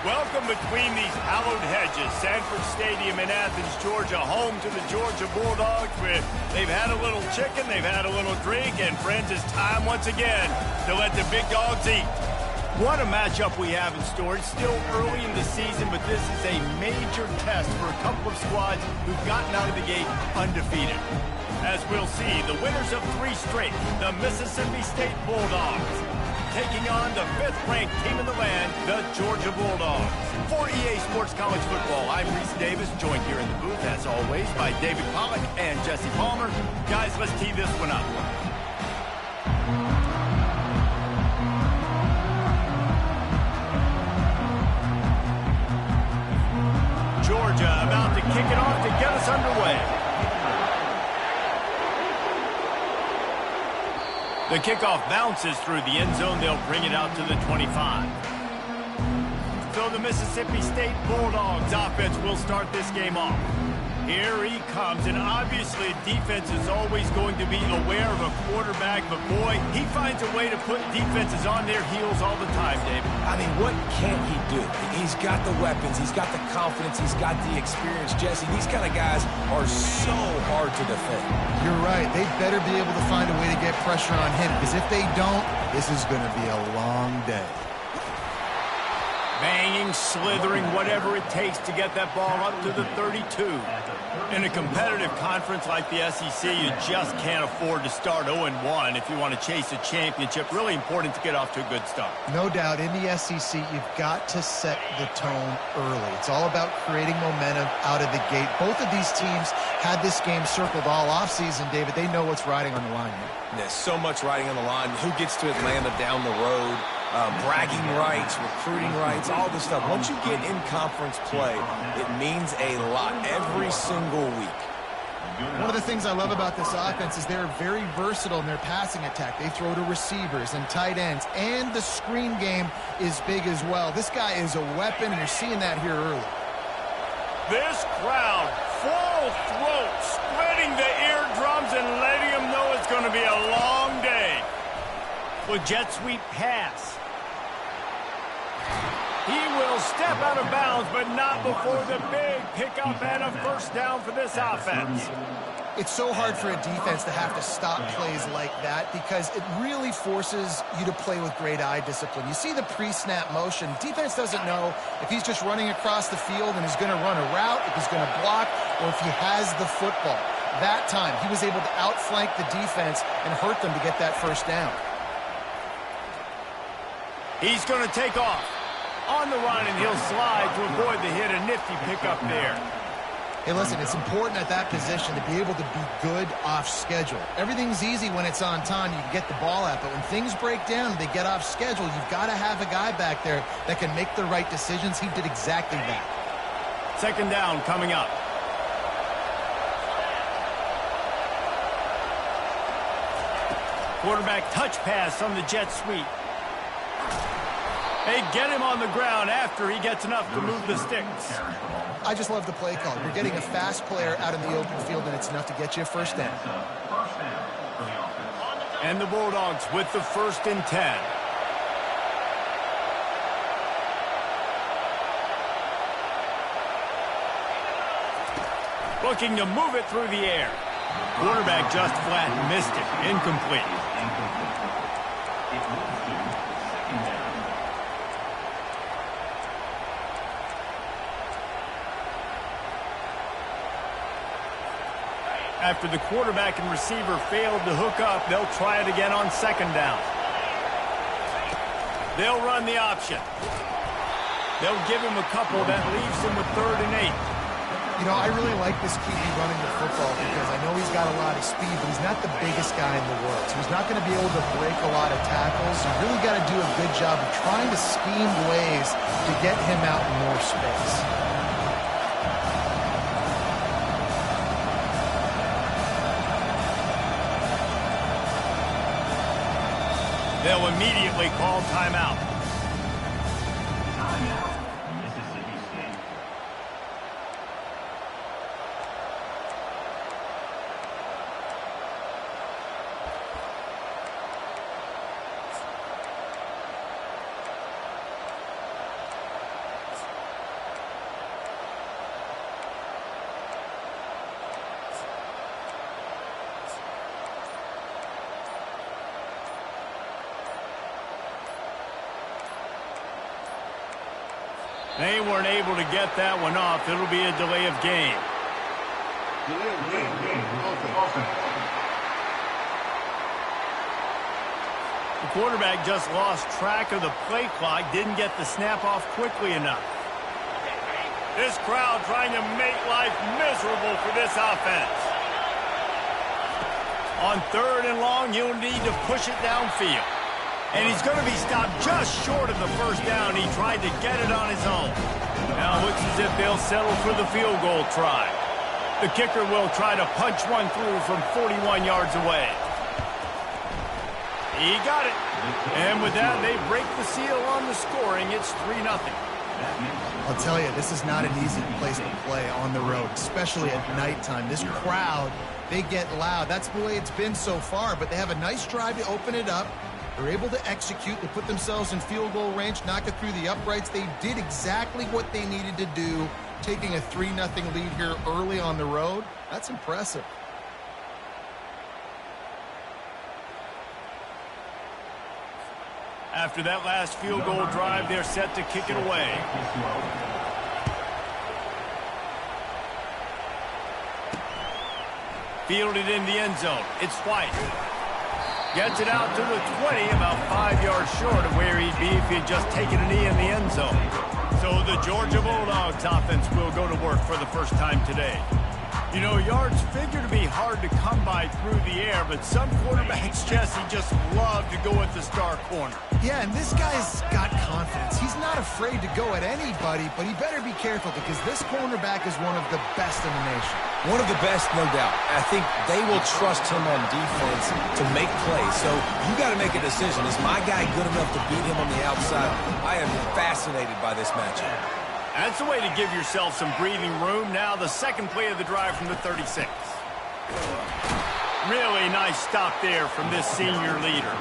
Welcome between these hallowed hedges. Sanford Stadium in Athens, Georgia, home to the Georgia Bulldogs. Where they've had a little chicken, they've had a little drink, and friends, it's time once again to let the big dogs eat. What a matchup we have in store. It's still early in the season, but this is a major test for a couple of squads who've gotten out of the gate undefeated. As we'll see, the winners of 3 straight, the Mississippi State Bulldogs, taking on the 5th-ranked team in the land, the Georgia Bulldogs. For EA Sports College Football, I'm Reese Davis, joined here in the booth, as always, by David Pollack and Jesse Palmer. Guys, let's tee this one up. Georgia about to kick it off to get us underway. The kickoff bounces through the end zone. They'll bring it out to the 25. So the Mississippi State Bulldogs offense will start this game off. Here he comes, and obviously defense is always going to be aware of a quarterback, but boy, he finds a way to put defenses on their heels all the time, David. I mean, what can't he do? He's got the weapons, he's got the confidence, he's got the experience. Jesse, these kind of guys are so hard to defend. You're right. They better be able to find a way to get pressure on him, because if they don't, this is going to be a long day. Banging, slithering, whatever it takes to get that ball up to the 32. In a competitive conference like the SEC, you just can't afford to start 0-1 if you want to chase a championship. Really important to get off to a good start. No doubt, in the SEC, you've got to set the tone early. It's all about creating momentum out of the gate. Both of these teams had this game circled all offseason, David. They know what's riding on the line here. There's so much riding on the line. Who gets to Atlanta down the road? Bragging rights, recruiting rights, all this stuff. Once you get in conference play, it means a lot every single week. One of the things I love about this offense is they're very versatile in their passing attack. They throw to receivers and tight ends, and the screen game is big as well. This guy is a weapon, and you're seeing that here early. This crowd, full throat, splitting the eardrums and letting them know it's going to be a long day. With jet sweep pass. He will step out of bounds, but not before the big pickup and a first down for this offense. It's so hard for a defense to have to stop plays like that because it really forces you to play with great eye discipline. You see the pre-snap motion. Defense doesn't know if he's just running across the field and is going to run a route, if he's going to block, or if he has the football. That time, he was able to outflank the defense and hurt them to get that first down. He's going to take off. On the run, and he'll slide to avoid the hit. A nifty pickup there. Hey, listen, it's important at that position to be able to be good off schedule. Everything's easy when it's on time. You can get the ball out, but when things break down and they get off schedule, you've got to have a guy back there that can make the right decisions. He did exactly that. Second down coming up. Quarterback touch pass on the jet sweep. They get him on the ground after he gets enough to move the sticks. I just love the play call. You're getting a fast player out in the open field, and it's enough to get you a first down. And the Bulldogs with the 1st and 10. Looking to move it through the air. Quarterback just flat missed it. Incomplete. After the quarterback and receiver failed to hook up, they'll try it again on 2nd down. They'll run the option. They'll give him a couple. That leaves him with 3rd and 8. You know, I really like this QB running the football because I know he's got a lot of speed, but he's not the biggest guy in the world. So he's not going to be able to break a lot of tackles. You really got to do a good job of trying to scheme ways to get him out in more space. They'll immediately call timeout. Mississippi State. They weren't able to get that one off. It'll be a delay of game. The quarterback just lost track of the play clock, didn't get the snap off quickly enough. This crowd trying to make life miserable for this offense. On 3rd and long, he'll need to push it downfield. And he's going to be stopped just short of the first down. He tried to get it on his own. Now it looks as if they'll settle for the field goal try. The kicker will try to punch one through from 41 yards away. He got it. And with that, they break the seal on the scoring. It's 3-0. I'll tell you, this is not an easy place to play on the road, especially at nighttime. This crowd, they get loud. That's the way it's been so far, but they have a nice drive to open it up. They're able to execute. They put themselves in field goal range, knock it through the uprights. They did exactly what they needed to do, taking a 3-0 lead here early on the road. That's impressive. After that last field goal drive, they're set to kick it away. Fielded in the end zone. It's White. Gets it out to the 20, about 5 yards short of where he'd be if he had just taken a knee in the end zone. So the Georgia Bulldogs offense will go to work for the first time today. You know, yards figure to be hard to come by through the air, but some quarterbacks, Jesse, just love to go at the star corner. Yeah, and this guy's got confidence. He's not afraid to go at anybody, but he better be careful because this cornerback is one of the best in the nation. One of the best, no doubt. I think they will trust him on defense to make plays. So you got to make a decision. Is my guy good enough to beat him on the outside? I am fascinated by this matchup. That's the way to give yourself some breathing room. Now the second play of the drive from the 36. Really nice stop there from this senior leader.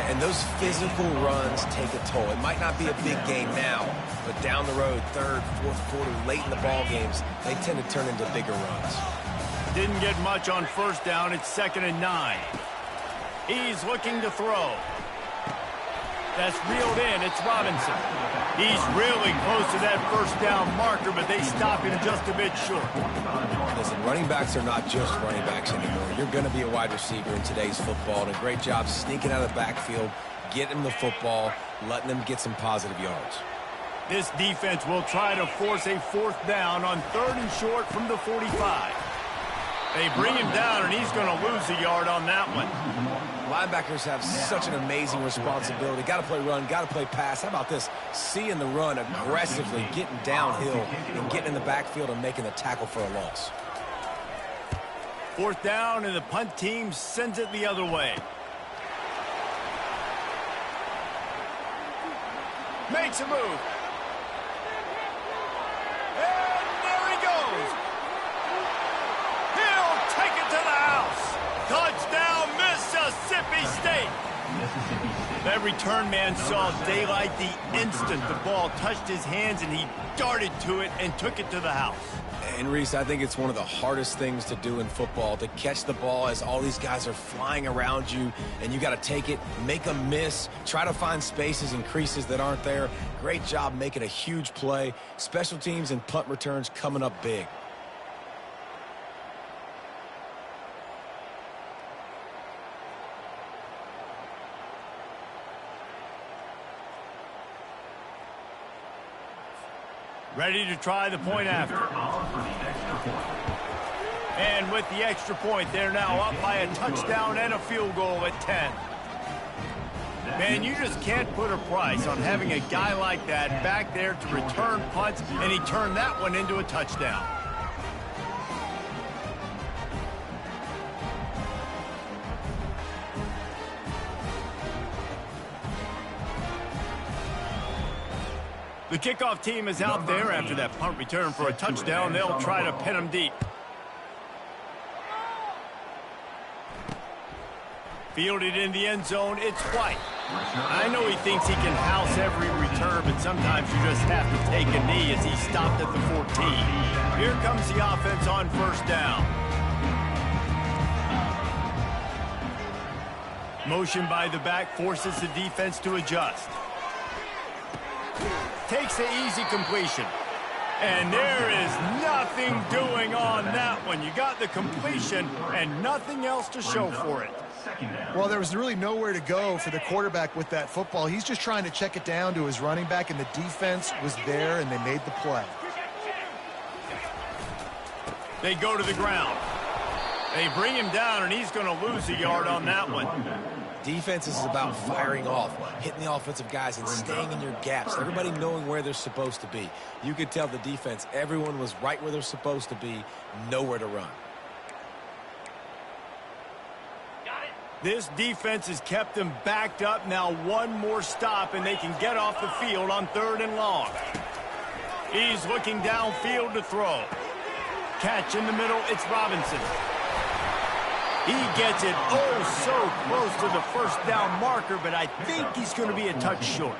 And those physical runs take a toll. It might not be a big game now, but down the road, 3rd, 4th quarter, late in the ball games, they tend to turn into bigger runs. Didn't get much on first down. It's 2nd and 9. He's looking to throw. That's reeled in. It's Robinson. He's really close to that first down marker, but they stop him just a bit short. Listen, running backs are not just running backs anymore. You're going to be a wide receiver in today's football, and a great job sneaking out of the backfield, getting them the football, letting them get some positive yards. This defense will try to force a 4th down on 3rd and short from the 45. They bring him down, and he's going to lose a yard on that one. Linebackers have such an amazing responsibility. Got to play run, got to play pass. How about this? Seeing the run aggressively, getting downhill, and getting in the backfield and making the tackle for a loss. 4th down, and the punt team sends it the other way. Makes a move. And there he goes. He'll take it to the house. Touchdown, Mississippi State. That return man saw daylight the instant the ball touched his hands, and he darted to it and took it to the house. And Reese, I think it's one of the hardest things to do in football, to catch the ball as all these guys are flying around you, and you got to take it, make them miss, try to find spaces and creases that aren't there. Great job making a huge play. Special teams and punt returns coming up big. Ready to try the point after. And with the extra point, they're now up by a touchdown and a field goal at 10. Man, you just can't put a price on having a guy like that back there to return punts, and he turned that one into a touchdown. The kickoff team is out there after that punt return for a touchdown. They'll try to pin him deep. Fielded in the end zone, it's White. I know he thinks he can house every return, but sometimes you just have to take a knee as he stopped at the 14. Here comes the offense on first down. Motion by the back forces the defense to adjust. takes the easy completion. And there is nothing doing on that one. You got the completion and nothing else to show for it. Well, there was really nowhere to go for the quarterback with that football. He's just trying to check it down to his running back, and the defense was there, and they made the play. They go to the ground. They bring him down, and he's going to lose a yard on that one. Defense is about firing off, hitting the offensive guys and staying in your gaps, everybody knowing where they're supposed to be. You could tell the defense, everyone was right where they're supposed to be, nowhere to run. This defense has kept them backed up. Now one more stop, and they can get off the field on 3rd and long. He's looking downfield to throw. Catch in the middle, it's Robinson. He gets it oh so close to the first down marker, but I think he's going to be a touch short.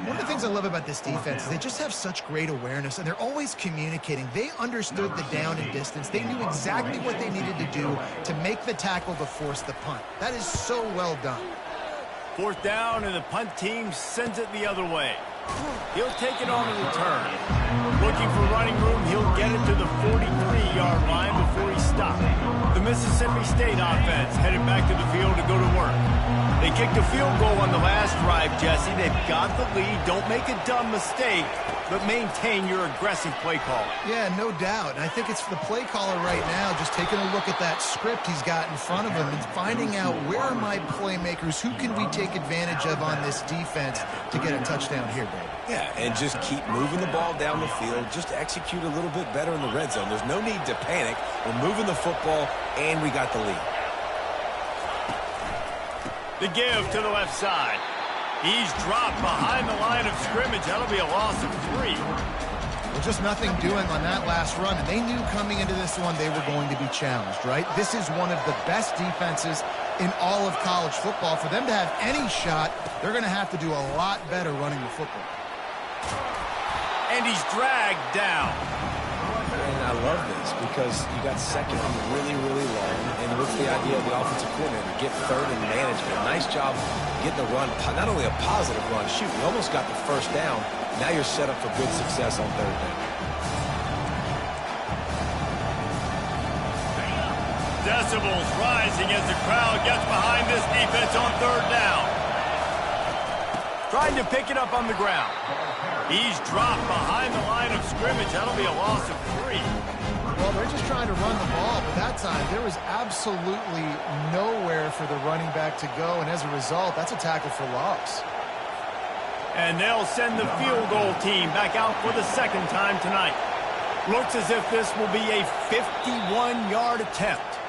One of the things I love about this defense is they just have such great awareness, and they're always communicating. They understood the down and distance. They knew exactly what they needed to do to make the tackle to force the punt. That is so well done. 4th down, and the punt team sends it the other way. He'll take it on the return. Looking for running room, he'll get it to the 43-yard line before he stopped. The Mississippi State offense headed back to the field to go to work. They kicked a field goal on the last drive, Jesse. They've got the lead. Don't make a dumb mistake, but maintain your aggressive play call. Yeah, no doubt. And I think it's the play caller right now just taking a look at that script he's got in front of him and finding out where are my playmakers, who can we take advantage of on this defense to get a touchdown here, baby. Yeah, and just keep moving the ball down the field. Just execute a little bit better in the red zone. There's no need to panic. We're moving the football, and we got the lead. The give to the left side. He's dropped behind the line of scrimmage. That'll be a loss of 3. Well, just nothing doing on that last run, and they knew coming into this one they were going to be challenged, right? This is one of the best defenses in all of college football. For them to have any shot, they're going to have to do a lot better running the football. And he's dragged down. And I love this because you got second and really, really long. And what's the idea of the offensive coordinator? Get 3rd and management. Nice job getting the run, not only a positive run, shoot, you almost got the 1st down. Now you're set up for good success on 3rd down. Decibels rising as the crowd gets behind this defense on 3rd down. Trying to pick it up on the ground. He's dropped behind the line of scrimmage. That'll be a loss of 3. Well, they're just trying to run the ball, but that time there was absolutely nowhere for the running back to go, and as a result, that's a tackle for loss. And they'll send the field goal team back out for the 2nd time tonight. Looks as if this will be a 51-yard attempt.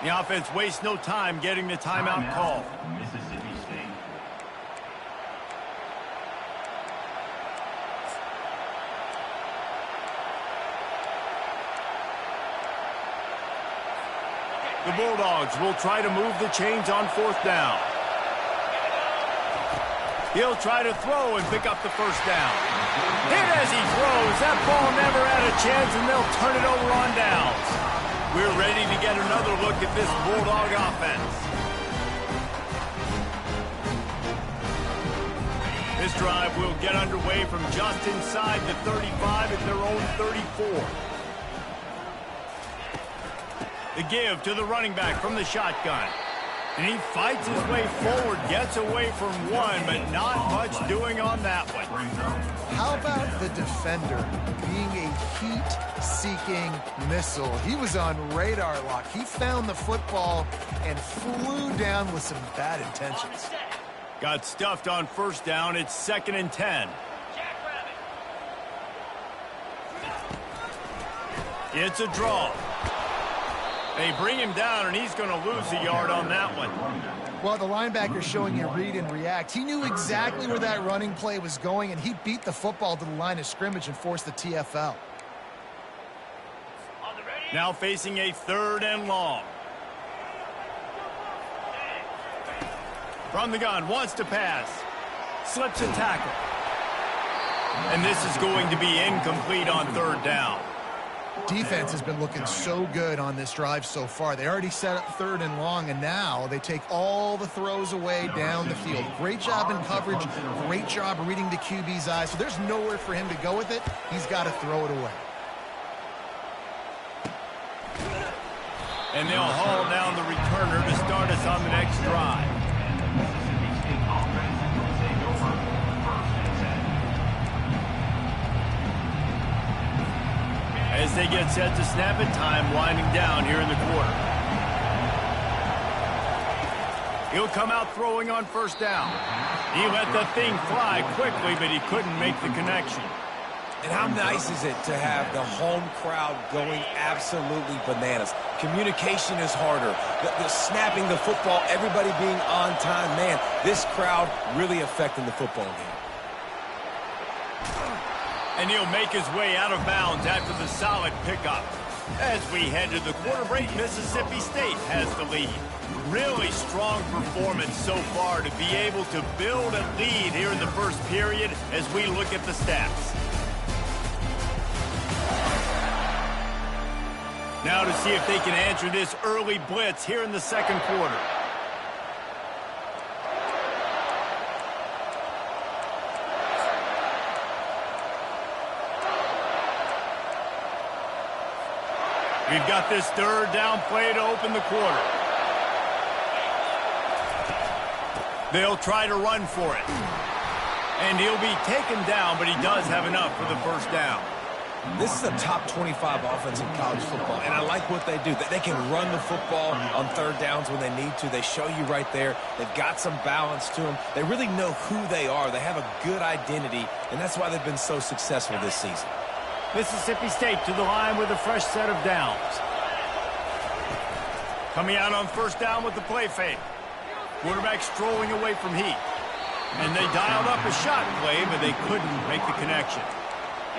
The offense wastes no time getting the timeout call. Mississippi State. The Bulldogs will try to move the chains on 4th down. He'll try to throw and pick up the 1st down. Hit as he throws. That ball never had a chance, and they'll turn it over on downs. We're ready to get another look at this Bulldog offense. This drive will get underway from just inside the 35 at their own 34. The give to the running back from the shotgun. And he fights his way forward, gets away from one, but not much doing on that one. How about the defender being a heat-seeking missile? He was on radar lock. He found the football and flew down with some bad intentions. Got stuffed on 1st down. It's 2nd and 10. It's a draw. They bring him down, and he's going to lose a yard on that one. Well, the linebacker's showing you read and react. He knew exactly where that running play was going, and he beat the football to the line of scrimmage and forced the TFL. Now facing a 3rd and long. From the gun, wants to pass. Slips a tackle. And this is going to be incomplete on 3rd down. Defense has been looking so good on this drive so far. They already set up 3rd and long, and now they take all the throws away down the field. Great job in coverage, great job reading the QB's eyes. So there's nowhere for him to go with it. He's got to throw it away. And they'll haul down the returner to start us on the next drive. As they get set to snap it, time winding down here in the quarter. He'll come out throwing on 1st down. He let the thing fly quickly, but he couldn't make the connection. And how nice is it to have the home crowd going absolutely bananas? Communication is harder. The snapping the football, everybody being on time. Man, this crowd really affecting the football game. And he'll make his way out of bounds after the solid pickup. As we head to the quarter break, Mississippi State has the lead. Really strong performance so far to be able to build a lead here in the first period as we look at the stats. Now to see if they can answer this early blitz here in the 2nd quarter. We've got this 3rd down play to open the quarter. They'll try to run for it. And he'll be taken down, but he does have enough for the 1st down. This is a top 25 offense in college football, and I like what they do. They can run the football on 3rd downs when they need to. They show you right there. They've got some balance to them. They really know who they are. They have a good identity, and that's why they've been so successful this season. Mississippi State to the line with a fresh set of downs. Coming out on 1st down with the play fake. Quarterback strolling away from heat. And they dialed up a shot play, but they couldn't make the connection.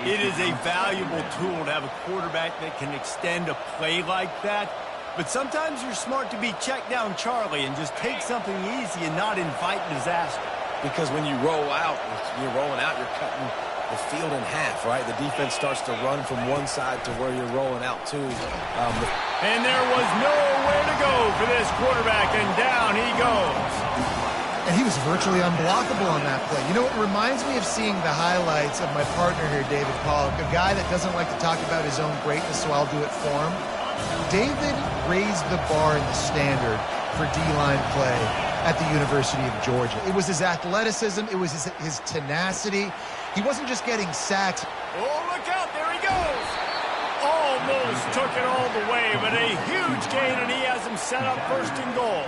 It is a valuable tool to have a quarterback that can extend a play like that. But sometimes you're smart to be check down Charlie and just take something easy and not invite disaster. Because when you roll out, you're rolling out, you're cutting the field in half, right? The defense starts to run from one side to where you're rolling out to. And there was nowhere to go for this quarterback, and down he goes. And he was virtually unblockable on that play. You know, it reminds me of seeing the highlights of my partner here, David Pollock, a guy that doesn't like to talk about his own greatness, so I'll do it for him. David raised the bar in the standard for D-line play at the University of Georgia. It was his athleticism. It was his tenacity. He wasn't just getting sacks. Oh, look out. There he goes. Almost took it all the way, but a huge gain, and he has him set up 1st and goal.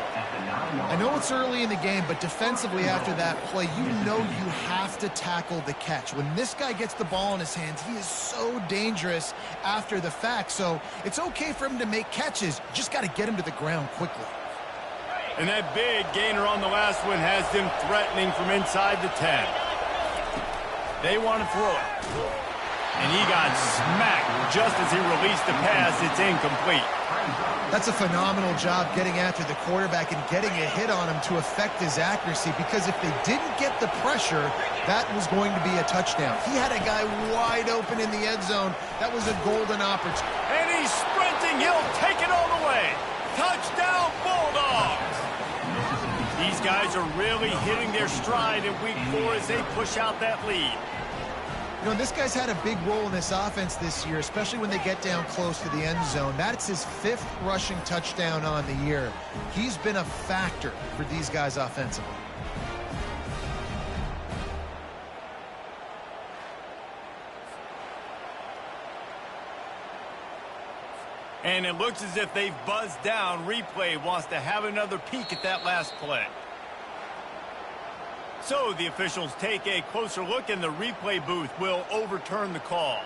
I know it's early in the game, but defensively after that play, you know you have to tackle the catch. When this guy gets the ball in his hands, he is so dangerous after the fact. So it's okay for him to make catches. You just got to get him to the ground quickly. And that big gainer on the last one has them threatening from inside the 10. They want to throw it. And he got smacked just as he released the pass. It's incomplete. That's a phenomenal job getting after the quarterback and getting a hit on him to affect his accuracy, because if they didn't get the pressure, that was going to be a touchdown. He had a guy wide open in the end zone. That was a golden opportunity. And he's sprinting. He'll take it all the way. Touchdown, Bulldogs. These guys are really hitting their stride in week 4 as they push out that lead. You know, this guy's had a big role in this offense this year, especially when they get down close to the end zone. That's his 5th rushing touchdown on the year. He's been a factor for these guys offensively. And it looks as if they've buzzed down. Replay wants to have another peek at that last play. So the officials take a closer look, and the replay booth will overturn the call.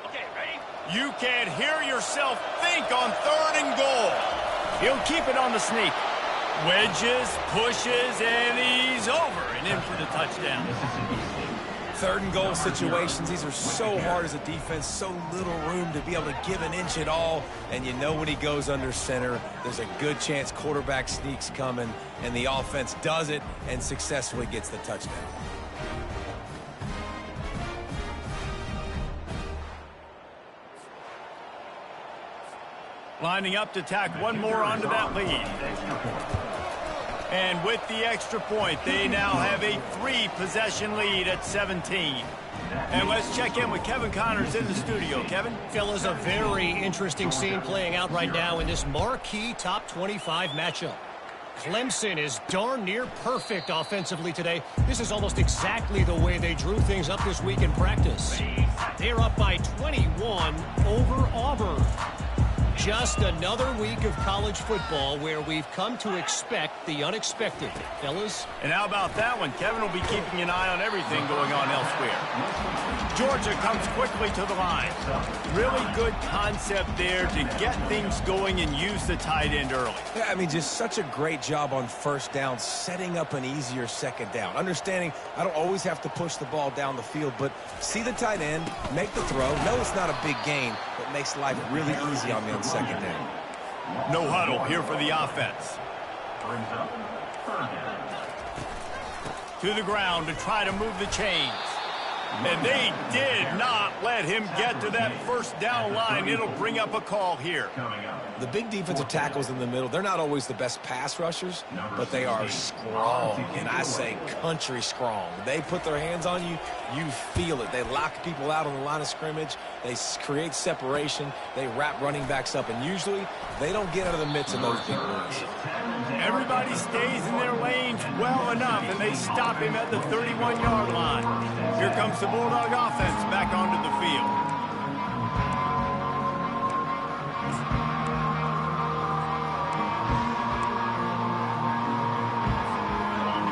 Okay, ready? You can't hear yourself think on 3rd and goal. He'll keep it on the sneak. Wedges, pushes, and he's over and in for the touchdown. Third and goal situations, these are so hard as a defense, so little room to be able to give an inch at all. And you know when he goes under center, there's a good chance quarterback sneak's coming, and the offense does it and successfully gets the touchdown. Lining up to tack one more onto that lead. And with the extra point, they now have a 3-possession lead at 17. And let's check in with Kevin Connors in the studio. Kevin? Fellas, a very interesting scene playing out right now in this marquee top 25 matchup. Clemson is darn near perfect offensively today. This is almost exactly the way they drew things up this week in practice. They're up by 21 over Auburn. Just another week of college football where we've come to expect the unexpected. Fellas? And how about that one? Kevin will be keeping an eye on everything going on elsewhere. Georgia comes quickly to the line. Really good concept there to get things going and use the tight end early. Yeah, I mean, just such a great job on first down, setting up an easier second down. Understanding I don't always have to push the ball down the field, but see the tight end, make the throw. No, it's not a big gain, but makes life really easy on me on second down. No huddle here for the offense. To the ground to try to move the chains. And they did not let him get to that first down line. It'll bring up a call here. The big defensive tackles in the middle, they're not always the best pass rushers, but they are strong, and I say country strong. They put their hands on you, you feel it. They lock people out on the line of scrimmage. They create separation. They wrap running backs up, and usually they don't get out of the midst of those big boys. Everybody stays in their lanes well enough, and they stop him at the 31-yard line. Here comes the Bulldog offense back onto the field.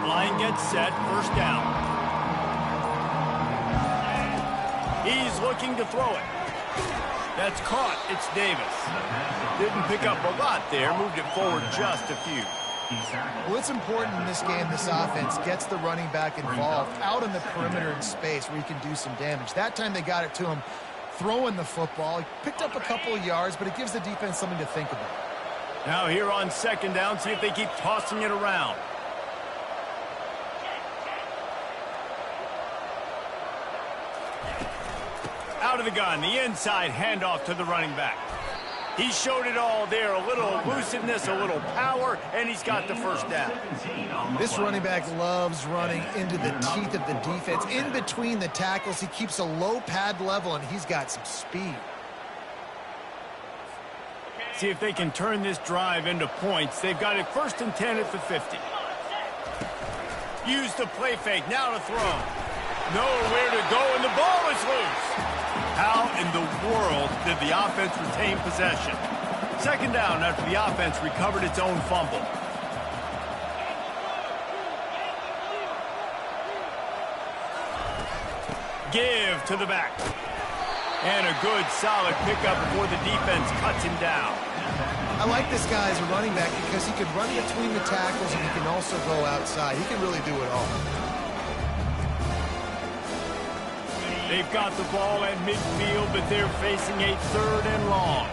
Line gets set, first down. He's looking to throw it. That's caught. It's Davis. Didn't pick up a lot there. Moved it forward just a few. Well, it's important in this game, this offense gets the running back involved out on the perimeter in space where he can do some damage. That time they got it to him throwing the football. He picked up a couple of yards, but it gives the defense something to think about. Now here on second down, see if they keep tossing it around. Out of the gun, the inside handoff to the running back. He showed it all there, a little elusiveness, a little power, and he's got the first down. This running back loves running into the teeth of the defense. In between the tackles, he keeps a low pad level, and he's got some speed. See if they can turn this drive into points. They've got it first and 10 at the 50. Use the play fake, now to throw. Nowhere to go, and the ball is loose. How in the world did the offense retain possession? Second down after the offense recovered its own fumble. Give to the back. And a good solid pickup before the defense cuts him down. I like this guy as a running back because he can run between the tackles and he can also go outside. He can really do it all. They've got the ball at midfield, but they're facing a third and long.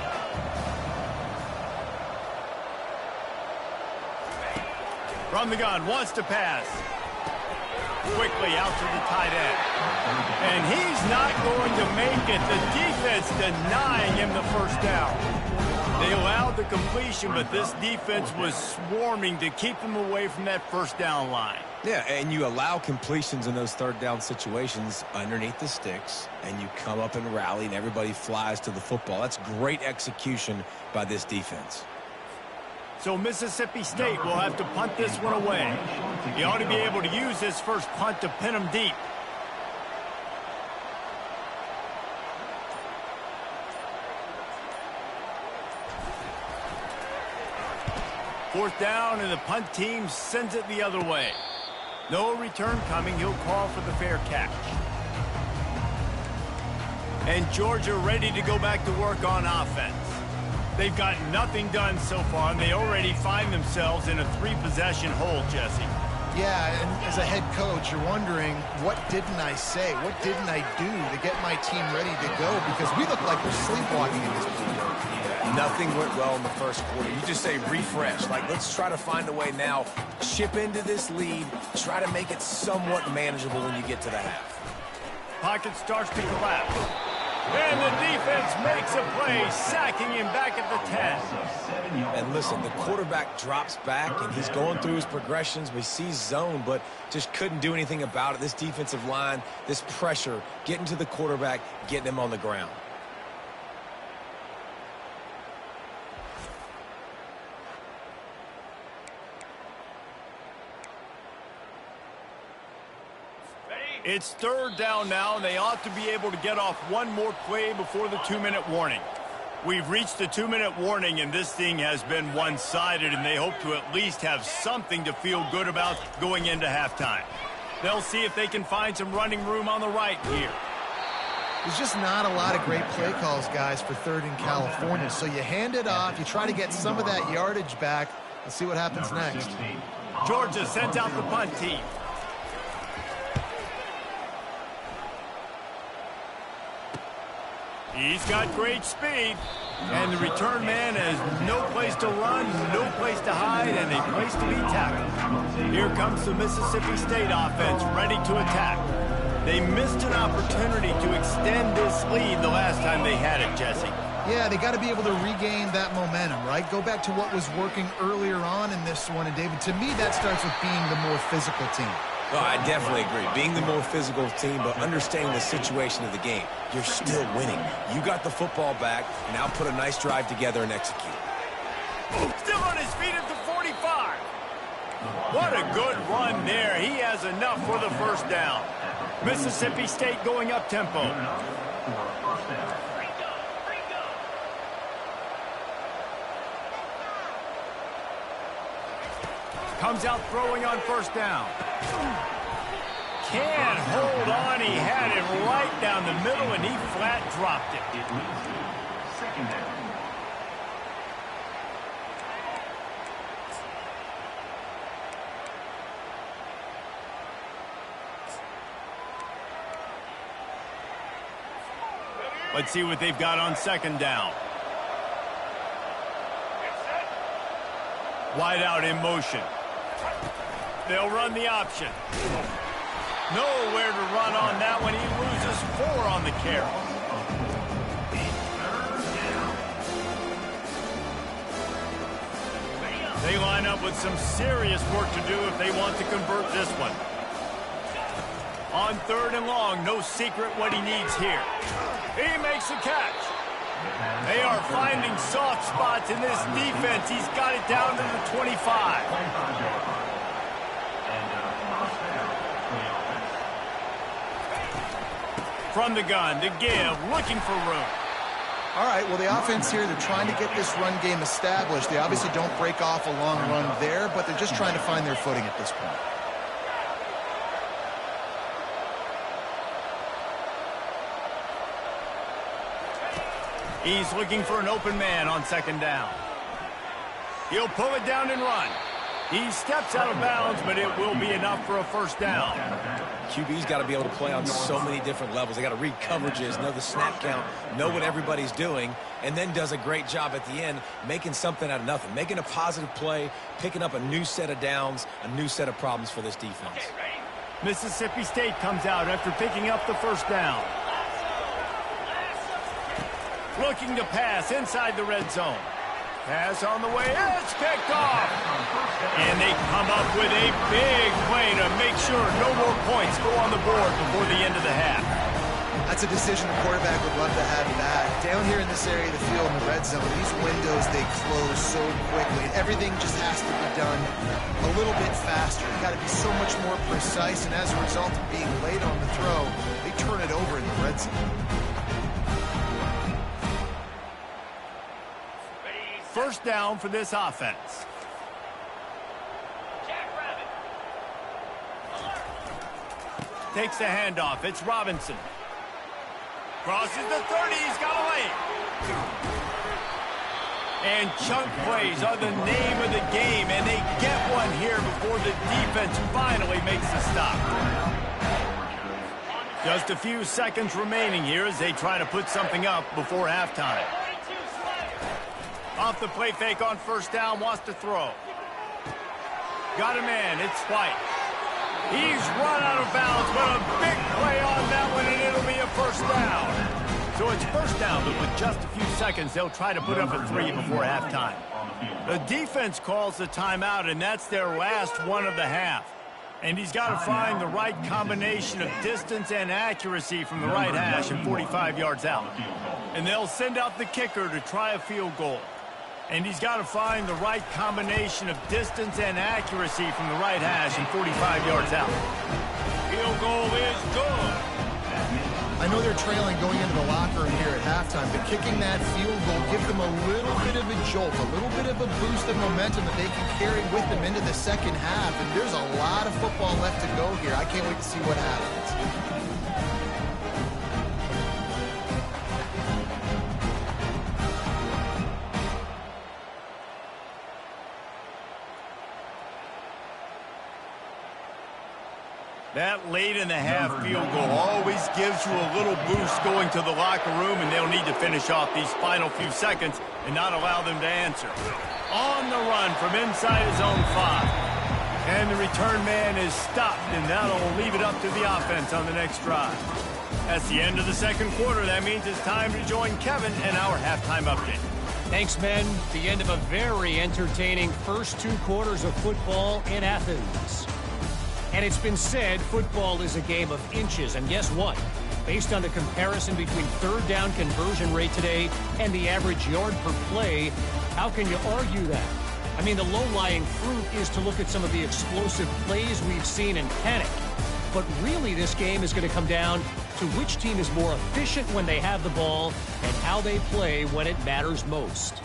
From the gun, wants to pass. Quickly out to the tight end. And he's not going to make it. The defense denying him the first down. They allowed the completion, but this defense was swarming to keep him away from that first down line. Yeah, and you allow completions in those third down situations underneath the sticks, and you come up and rally, and everybody flies to the football. That's great execution by this defense. So Mississippi State will have to punt this one away. He ought to be able to use this first punt to pin him deep. Fourth down, and the punt team sends it the other way. No return coming. He'll call for the fair catch. And Georgia ready to go back to work on offense. They've got nothing done so far, and they already find themselves in a three-possession hole, Jesse. Yeah, and as a head coach, you're wondering, what didn't I say? What didn't I do to get my team ready to go? Because we look like we're sleepwalking in this game. Nothing went well in the first quarter. You just say refresh. Like, let's try to find a way now, chip into this lead, try to make it somewhat manageable when you get to the half. Pocket starts to collapse. And the defense makes a play, sacking him back at the 10. And listen, the quarterback drops back, and he's going through his progressions. We see zone, but just couldn't do anything about it. This defensive line, this pressure, getting to the quarterback, getting him on the ground. It's third down now, and they ought to be able to get off one more play before the 2-minute warning. We've reached the 2-minute warning, and this thing has been one-sided, and they hope to at least have something to feel good about going into halftime. They'll see if they can find some running room on the right here. There's just not a lot of great play calls, guys, for third in California. So you hand it off, you try to get some of that yardage back. Let's see what happens next. Georgia sends out the punt team. He's got great speed, and the return man has no place to run, no place to hide, and a place to be tackled. Here comes the Mississippi State offense, ready to attack. They missed an opportunity to extend this lead the last time they had it, Jesse. Yeah, they got to be able to regain that momentum, right? Go back to what was working earlier on in this one, and David, to me, that starts with being the more physical team. Oh, I definitely agree. Being the more physical team, but understanding the situation of the game. You're still winning. You got the football back, and now put a nice drive together and execute. Still on his feet at the 45. What a good run there. He has enough for the first down. Mississippi State going up tempo. Comes out throwing on first down. Can't hold on. He had it right down the middle, and he flat dropped it. Second down. Let's see what they've got on second down. Wide out in motion. They'll run the option. Nowhere to run on that one. He loses 4 on the carry. They line up with some serious work to do if they want to convert this one. On third and long, no secret what he needs here. He makes a catch. They are finding soft spots in this defense. He's got it down to the 25. From the gun to give, looking for room. All right, well, the offense here, they're trying to get this run game established. They obviously don't break off a long run there, but they're just trying to find their footing at this point. He's looking for an open man on second down. He'll pull it down and run. He steps out of bounds, but it will be enough for a first down. QB's got to be able to play on so many different levels. They got to read coverages, know the snap count, know what everybody's doing, and then does a great job at the end making something out of nothing, making a positive play, picking up a new set of downs, a new set of problems for this defense. Mississippi State comes out after picking up the first down. Looking to pass inside the red zone. Pass on the way. It's picked off. And they come up with a big play to make sure no more points go on the board before the end of the half. That's a decision the quarterback would love to have back. Down here in this area of the field in the red zone, these windows, they close so quickly. Everything just has to be done a little bit faster. You've got to be so much more precise, and as a result of being late on the throw, they turn it over in the red zone. First down for this offense. Takes the handoff. It's Robinson. Crosses the 30. He's got a lane. And chunk plays are the name of the game, and they get one here before the defense finally makes the stop. Just a few seconds remaining here as they try to put something up before halftime. Off the play fake on first down, wants to throw. Got a man, it's White. He's run out of bounds, but a big play on that one, and it'll be a first down. So it's first down, but with just a few seconds, they'll try to put up a 3 before halftime. The defense calls the timeout, and that's their last one of the half. And he's got to find the right combination of distance and accuracy from the right hash and 45 yards out. And they'll send out the kicker to try a field goal. And he's got to find the right combination of distance and accuracy from the right hash and 45 yards out. Field goal is good. I know they're trailing going into the locker room here at halftime, but kicking that field goal gives them a little bit of a jolt, a little bit of a boost of momentum that they can carry with them into the second half. And there's a lot of football left to go here. I can't wait to see what happens. That late in the half field goal always gives you a little boost going to the locker room, and they'll need to finish off these final few seconds and not allow them to answer. On the run from inside his own 5. And the return man is stopped, and that'll leave it up to the offense on the next drive. That's the end of the second quarter. That means it's time to join Kevin and our halftime update. Thanks, men. The end of a very entertaining first 2 quarters of football in Athens. And it's been said football is a game of inches. And guess what? Based on the comparison between third down conversion rate today and the average yard per play, how can you argue that? I mean, the low-lying fruit is to look at some of the explosive plays we've seen and panic. But really, this game is going to come down to which team is more efficient when they have the ball and how they play when it matters most.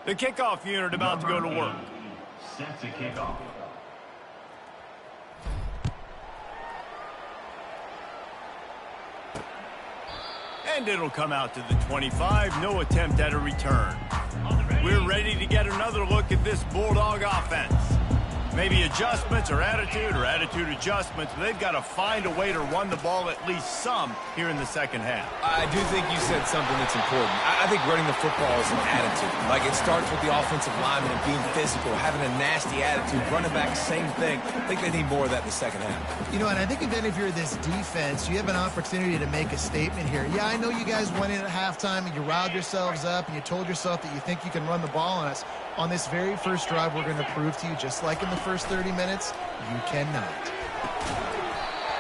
The kickoff unit about to go to work. Set to kick off. And it'll come out to the 25. No attempt at a return. We're ready to get another look at this Bulldog offense. Maybe adjustments or attitude adjustments. They've got to find a way to run the ball at least some here in the second half. I do think you said something that's important. I think running the football is an attitude. Like, it starts with the offensive lineman and being physical, having a nasty attitude. Running back, same thing. I think they need more of that in the second half. You know, and I think then if you're this defense, you have an opportunity to make a statement here. Yeah, I know you guys went in at halftime and you riled yourselves up and you told yourself that you think you can run the ball on us. On this very first drive, we're going to prove to you, just like in the first 30 minutes, you cannot.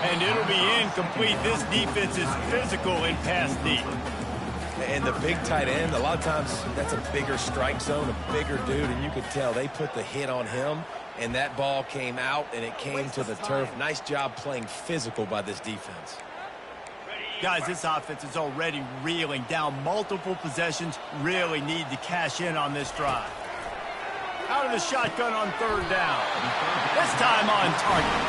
And it'll be incomplete. This defense is physical in pass deep. And the big tight end, a lot of times that's a bigger strike zone, a bigger dude, and you could tell they put the hit on him, and that ball came out, and it came to the turf. Nice job playing physical by this defense. Guys, this offense is already reeling down multiple possessions. Really need to cash in on this drive. Out of the shotgun on third down. This time on target.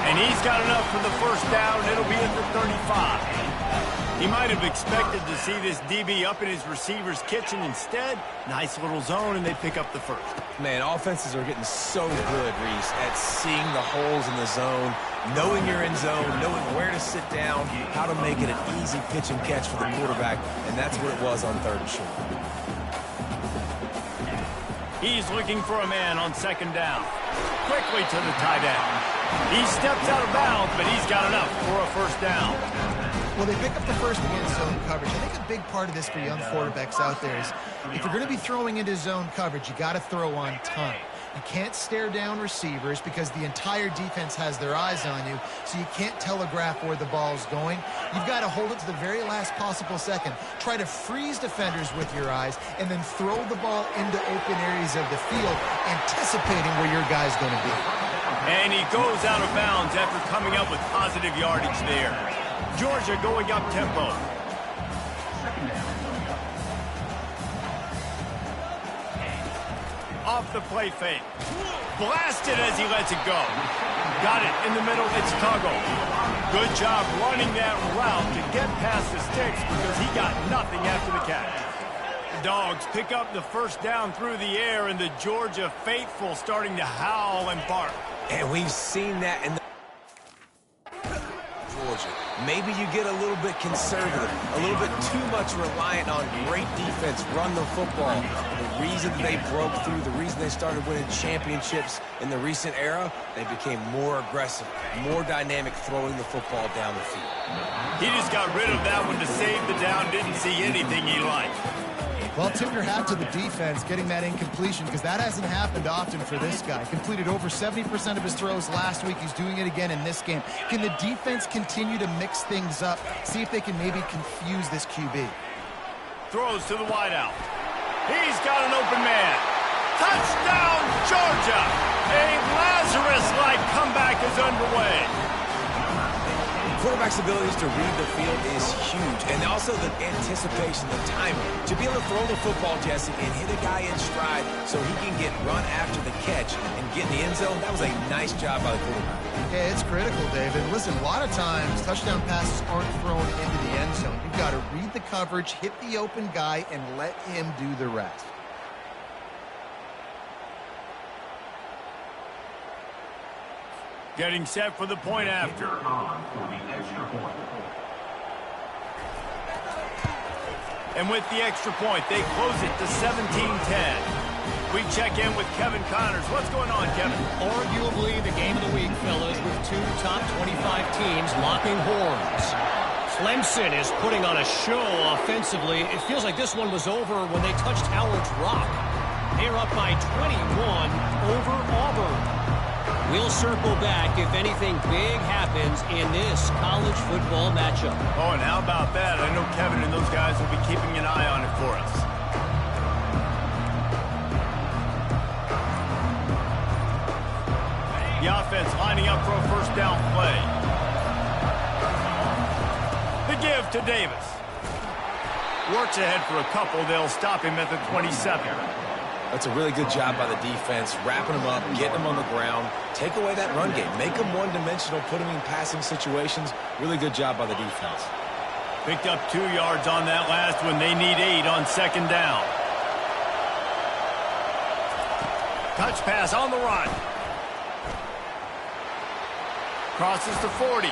And he's got enough for the first down. It'll be at the 35. He might have expected to see this DB up in his receiver's kitchen. Instead, nice little zone, and they pick up the first. Man, offenses are getting so good, Reese, at seeing the holes in the zone, knowing you're in zone, knowing where to sit down, how to make it an easy pitch and catch for the quarterback, and that's what it was on third and short. He's looking for a man on second down. Quickly to the tight end. He steps out of bounds, but he's got enough for a first down. Well, they pick up the first against zone coverage. I think a big part of this for young quarterbacks out there is if you're going to be throwing into zone coverage, you got to throw on time. You can't stare down receivers because the entire defense has their eyes on you, so you can't telegraph where the ball's going. You've got to hold it to the very last possible second. Try to freeze defenders with your eyes, and then throw the ball into open areas of the field, anticipating where your guy's going to be. And he goes out of bounds after coming up with positive yardage there. Georgia going up tempo. Off the play fake. Blasted as he lets it go. Got it in the middle. It's Tuggle. Good job running that route to get past the sticks because he got nothing after the catch. The Dogs pick up the first down through the air, and the Georgia faithful starting to howl and bark. And we've seen that in the Georgia. Maybe you get a little bit conservative, a little bit too much reliant on great defense, run the football. The reason they broke through, the reason they started winning championships in the recent era, they became more aggressive, more dynamic throwing the football down the field. He just got rid of that one to save the down, didn't see anything he liked. Well, tip your hat to the defense getting that incompletion because that hasn't happened often for this guy. Completed over 70% of his throws last week. He's doing it again in this game. Can the defense continue to mix things up? See if they can maybe confuse this QB. Throws to the wideout. He's got an open man. Touchdown, Georgia! A Lazarus-like comeback is underway. Quarterback's abilities to read the field is huge, and also the anticipation, the timing. To be able to throw the football, Jesse, and hit a guy in stride so he can get run after the catch and get in the end zone, that was a nice job by the quarterback. Yeah, it's critical, David. Listen, a lot of times touchdown passes aren't thrown into the end zone. You've got to read the coverage, hit the open guy, and let him do the rest. Getting set for the point after. And with the extra point, they close it to 17-10. We check in with Kevin Connors. What's going on, Kevin? Arguably the game of the week, fellas, with two top 25 teams locking horns. Clemson is putting on a show offensively. It feels like this one was over when they touched Howard's Rock. They're up by 21 over Auburn. We'll circle back if anything big happens in this college football matchup. Oh, and how about that? I know Kevin and those guys will be keeping an eye on it for us. The offense lining up for a first down play. The give to Davis. Works ahead for a couple. They'll stop him at the 27. That's a really good job by the defense, wrapping them up, getting them on the ground, take away that run game, make them one-dimensional, put them in passing situations. Really good job by the defense. Picked up 2 yards on that last one. They need 8 on second down. Touch pass on the run. Crosses to 40.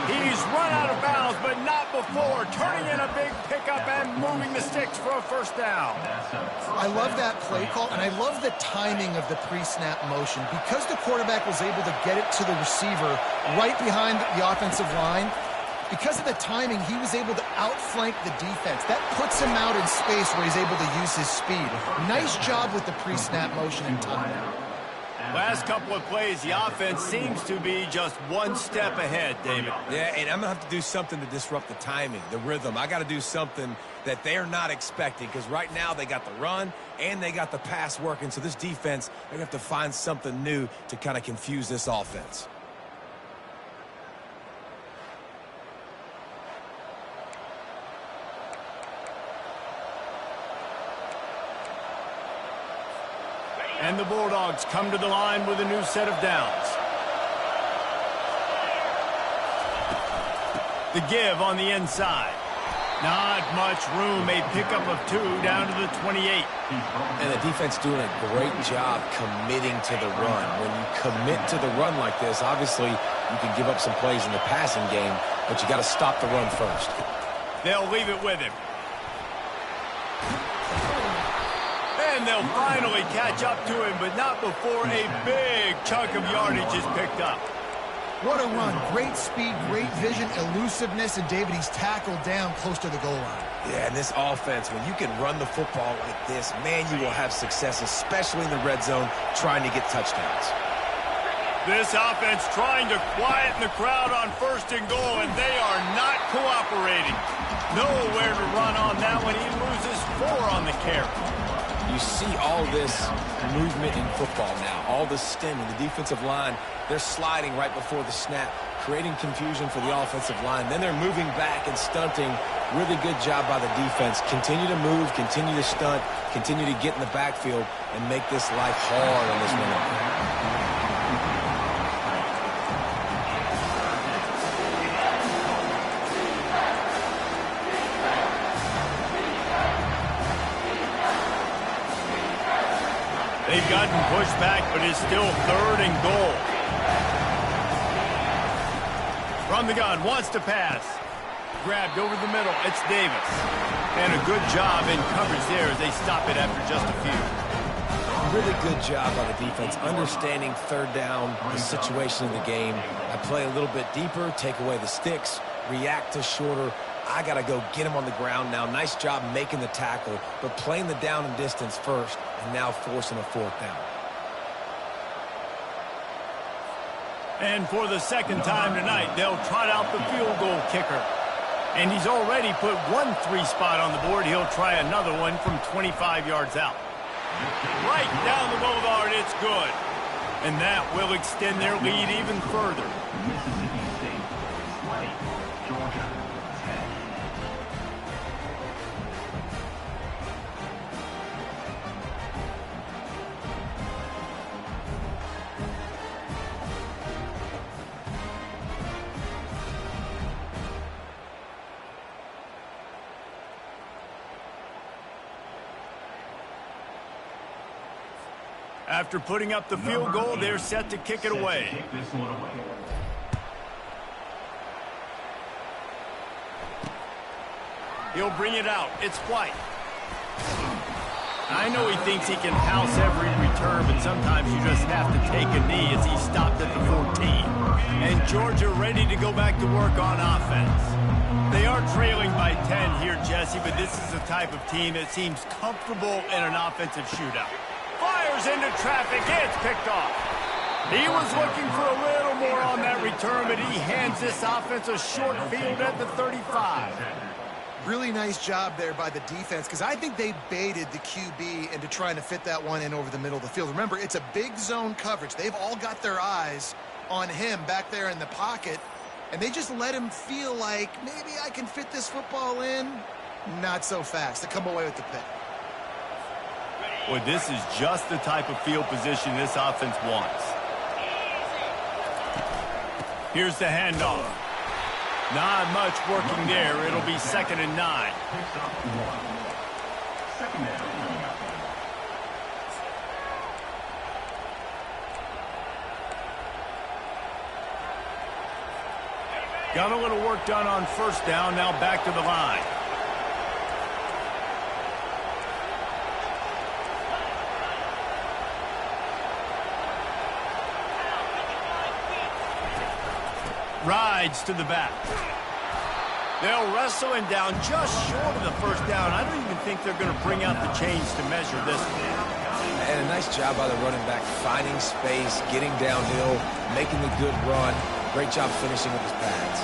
He's run out of bounds, but not before. Turning in a big pickup and moving the sticks for a first down. I love that play call, and I love the timing of the pre-snap motion. Because the quarterback was able to get it to the receiver right behind the offensive line, because of the timing, he was able to outflank the defense. That puts him out in space where he's able to use his speed. Nice job with the pre-snap motion and timing. Last couple of plays, the offense seems to be just one step ahead, David. Yeah, and I'm going to have to do something to disrupt the timing, the rhythm. I got to do something that they're not expecting, because right now they got the run and they got the pass working. So this defense, they're going to have to find something new to kind of confuse this offense. And the Bulldogs come to the line with a new set of downs. The give on the inside. Not much room. A pickup of 2 down to the 28. And the defense doing a great job committing to the run. When you commit to the run like this, obviously you can give up some plays in the passing game, but you got to stop the run first. They'll leave it with him. And they'll finally catch up to him, but not before a big chunk of yardage is picked up. What a run. Great speed, great vision, elusiveness, and David, he's tackled down close to the goal line. Yeah, and this offense, when you can run the football like this, man, you will have success, especially in the red zone, trying to get touchdowns. This offense trying to quieten the crowd on 1st and goal, and they are not cooperating. Nowhere to run on that one. He loses 4 on the carry. You see all this movement in football now, all the stemming, the defensive line, they're sliding right before the snap, creating confusion for the offensive line. Then they're moving back and stunting. Really good job by the defense. Continue to move, continue to stunt, continue to get in the backfield, and make this life hard on this one. They've gotten pushed back, but it's still 3rd and goal. From the gun, wants to pass. Grabbed over the middle, it's Davis. And a good job in coverage there as they stop it after just a few. Really good job by the defense, understanding 3rd down, the situation of the game. I play a little bit deeper, take away the sticks, react to shorter. I got to go get him on the ground now. Nice job making the tackle, but playing the down and distance first, and now forcing a 4th down. And for the 2nd time tonight, they'll trot out the field goal kicker. And he's already put 1 3 spot on the board. He'll try another one from 25 yards out. Right down the boulevard, it's good. And that will extend their lead even further. Mississippi State 20, Georgia 10. After putting up the field goal, they're set to kick it away. Take this one away. He'll bring it out. It's White. I know he thinks he can house every return, but sometimes you just have to take a knee as he stopped at the 14. And Georgia ready to go back to work on offense. They are trailing by 10 here, Jesse, but this is the type of team that seems comfortable in an offensive shootout. Fires into traffic. It's picked off. He was looking for a little more on that return, but he hands this offense a short field at the 35. Really nice job there by the defense, because I think they baited the QB into trying to fit that one in over the middle of the field. Remember, it's a big zone coverage. They've all got their eyes on him back there in the pocket, and they just let him feel like, maybe I can fit this football in. Not so fast. To come away with the pick. Well, this is just the type of field position this offense wants. Here's the handoff. Not much working there. It'll be 2nd and 9. Got a little work done on 1st down. Now back to the line. Rides to the back. They'll wrestle him down just short of the 1st down. I don't even think they're going to bring out the chains to measure this one. And a nice job by the running back, finding space, getting downhill, making a good run. Great job finishing with his pads.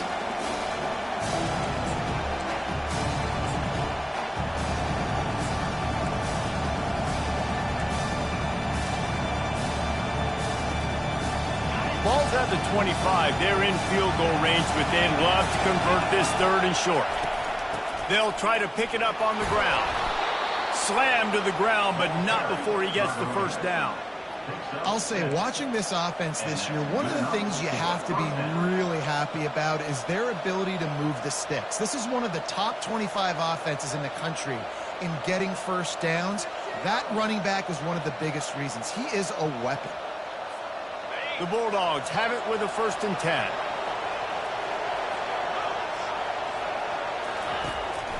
Ball's at the 25. They're in field goal range, but they'd love to convert this 3rd and short. They'll try to pick it up on the ground. Slam to the ground, but not before he gets the 1st down. I'll say, watching this offense this year, one of the things you have to be really happy about is their ability to move the sticks. This is one of the top 25 offenses in the country in getting 1st downs. That running back is one of the biggest reasons. He is a weapon. The Bulldogs have it with a 1st and 10.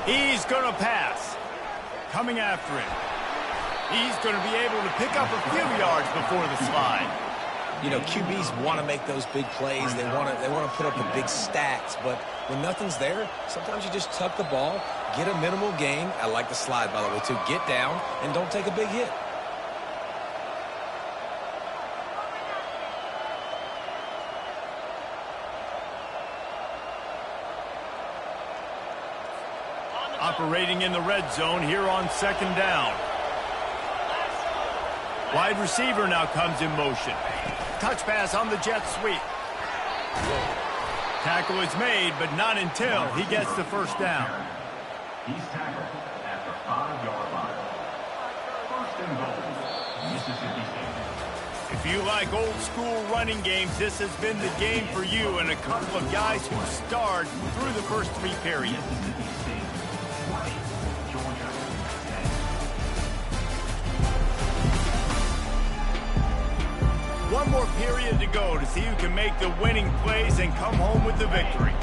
He's going to pass. Coming after him. He's going to be able to pick up a few yards before the slide. You know, QBs want to make those big plays. They want to put up the big stats. But when nothing's there, sometimes you just tuck the ball, get a minimal gain. I like the slide, by the way, too. Get down and don't take a big hit. Operating in the red zone here on 2nd down. Wide receiver now comes in motion. Touch pass on the jet sweep. Tackle is made, but not until he gets the 1st down. He's tackled at the 5-yard line. 1st and goal, Mississippi State. If you like old school running games, this has been the game for you and a couple of guys who starred through the first 3 periods. Mississippi State, 20, Georgia, 10. One more period to go to see who can make the winning plays and come home with the victory.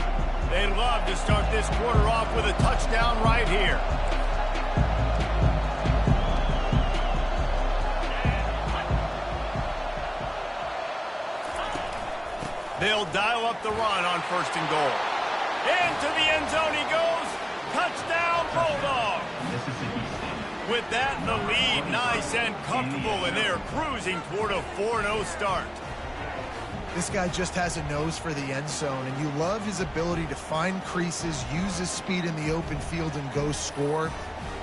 They'd love to start this quarter off with a touchdown right here. They'll dial up the run on 1st and goal. Into the end zone he goes. Touchdown, Bulldog. Mississippi State. With that in the lead, nice and comfortable, and they're cruising toward a 4-0 start. This guy just has a nose for the end zone, and you love his ability to find creases, use his speed in the open field, and go score.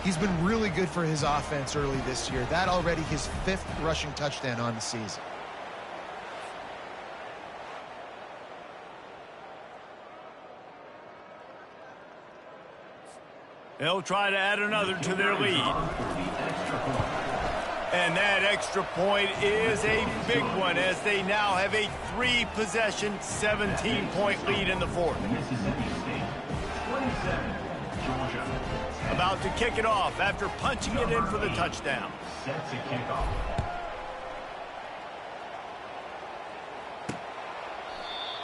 He's been really good for his offense early this year. That already his 5th rushing touchdown on the season. They'll try to add another to their lead. And that extra point is a big one as they now have a 3-possession, 17-point lead in the 4th. Mississippi State, 27, Georgia. About to kick it off after punching it in for the touchdown. Set to kick off.